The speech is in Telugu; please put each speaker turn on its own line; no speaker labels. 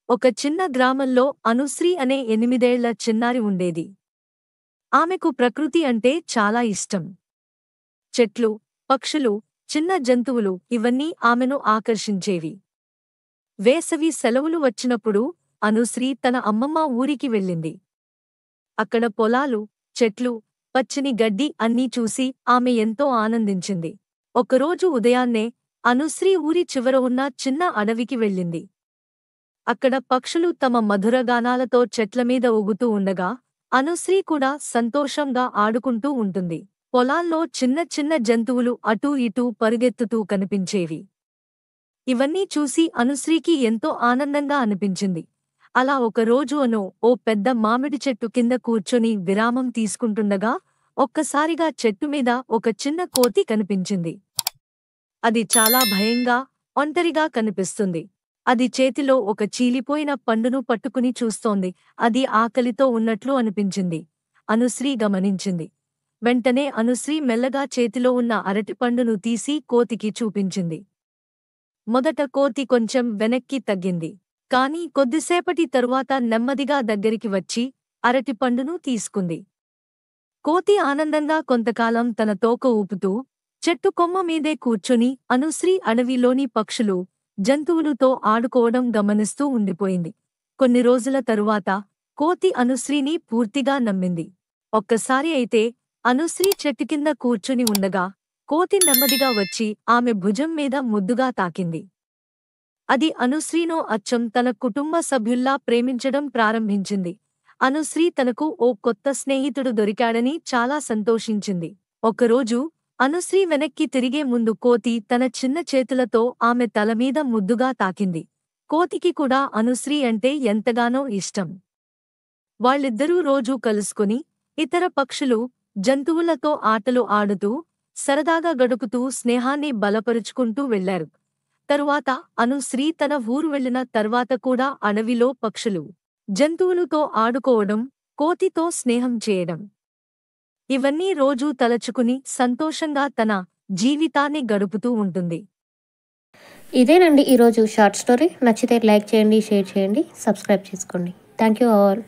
ఒక చిన్న గ్రామంలో అనుశ్రీ అనే 8 ఏళ్ల చిన్నారి ఉండేది. ఆమెకు ప్రకృతి అంటే చాలా ఇష్టం. చెట్లు, పక్షులు, చిన్న జంతువులు ఇవన్నీ ఆమెను ఆకర్షించేవి. వేసవి సెలవులు వచ్చినప్పుడు అనుశ్రీ తన అమ్మమ్మ ఊరికి వెళ్ళింది. అక్కడ పొలాలు, చెట్లు, పచ్చని గడ్డి అన్నీ చూసి ఆమె ఎంతో ఆనందించింది. ఒకరోజు ఉదయాన్నే అనుశ్రీ ఊరి చివర ఉన్న చిన్న అడవికి వెళ్ళింది. అక్కడ పక్షులు తమ మధురగానాలతో చెట్లమీద ఊగుతూ ఉండగా అనుశ్రీ కూడా సంతోషంగా ఆడుకుంటూ ఉంటుంది. పొలాల్లో చిన్న చిన్న జంతువులు అటూ ఇటూ పరుగెత్తుతూ కనిపించేవి. ఇవన్నీ చూసి అనుశ్రీకి ఎంతో ఆనందంగా అనిపించింది. అలా ఒకరోజు ఓ పెద్ద మామిడి చెట్టు కింద కూర్చొని విరామం తీసుకుంటుండగా ఒక్కసారిగా చెట్టుమీద ఒక చిన్న కోతి కనిపించింది. అది చాలా భయంగా, ఒంటరిగా కనిపిస్తుంది. అది చేతిలో ఒక చీలిపోయిన పండును పట్టుకుని చూస్తోంది. అది ఆకలితో ఉన్నట్లు అనిపించింది. అనుశ్రీ గమనించింది. వెంటనే అనుశ్రీ మెల్లగా చేతిలో ఉన్న అరటిపండును తీసి కోతికి చూపించింది. మొదట కోతి కొంచెం వెనక్కి తగ్గింది. కానీ కొద్దిసేపటి తరువాత నెమ్మదిగా దగ్గరికి వచ్చి అరటిపండును తీసుకుంది. కోతి ఆనందంగా కొంతకాలం తన తోక ఊపుతూ చెట్టు కొమ్మ మీదే కూర్చొని అనుశ్రీ అడవిలోని పక్షులు, జంతువులతో ఆడుకోవడం గమనిస్తూ ఉండిపోయింది. కొన్ని రోజుల తరువాత కోతి అనుశ్రీని పూర్తిగా నమ్మింది. ఒక్కసారి అయితే అనుశ్రీ చెట్టు కింద కూర్చుని ఉండగా కోతి నెమ్మదిగా వచ్చి ఆమె భుజం మీద ముద్దుగా తాకింది. అది అనుశ్రీను అచ్చం తన కుటుంబ సభ్యుల్లా ప్రేమించడం ప్రారంభించింది. అనుశ్రీ తనకు ఓ కొత్త స్నేహితుడు దొరికాడని చాలా సంతోషించింది. ఒకరోజు అనుశ్రీ వెనక్కి తిరిగే ముందు కోతి తన చిన్న చేతులతో ఆమె తలమీద ముద్దుగా తాకింది. కోతికి కూడా అనుశ్రీ అంటే ఎంతగానో ఇష్టం. వాళ్ళిద్దరూ రోజూ కలుసుకుని ఇతర పక్షులు, జంతువులతో ఆటలు ఆడుతూ, సరదాగా గడుపుతూ స్నేహాన్ని బలపరుచుకుంటూ వెళ్లారు. తరువాత అనుశ్రీ తన ఊరు వెళ్లిన తర్వాత కూడా అడవిలో పక్షులు, జంతువులతో ఆడుకోవడం, కోతితో స్నేహం చేయడం ఇవన్నీ రోజూ తలచుకుని సంతోషంగా తన జీవితాన్ని గడుపుతూ ఉంటుంది.
ఇదేనండి ఈరోజు షార్ట్ స్టోరీ. నచ్చితే లైక్ చేయండి, షేర్ చేయండి, సబ్స్క్రైబ్ చేసుకోండి. Thank you all.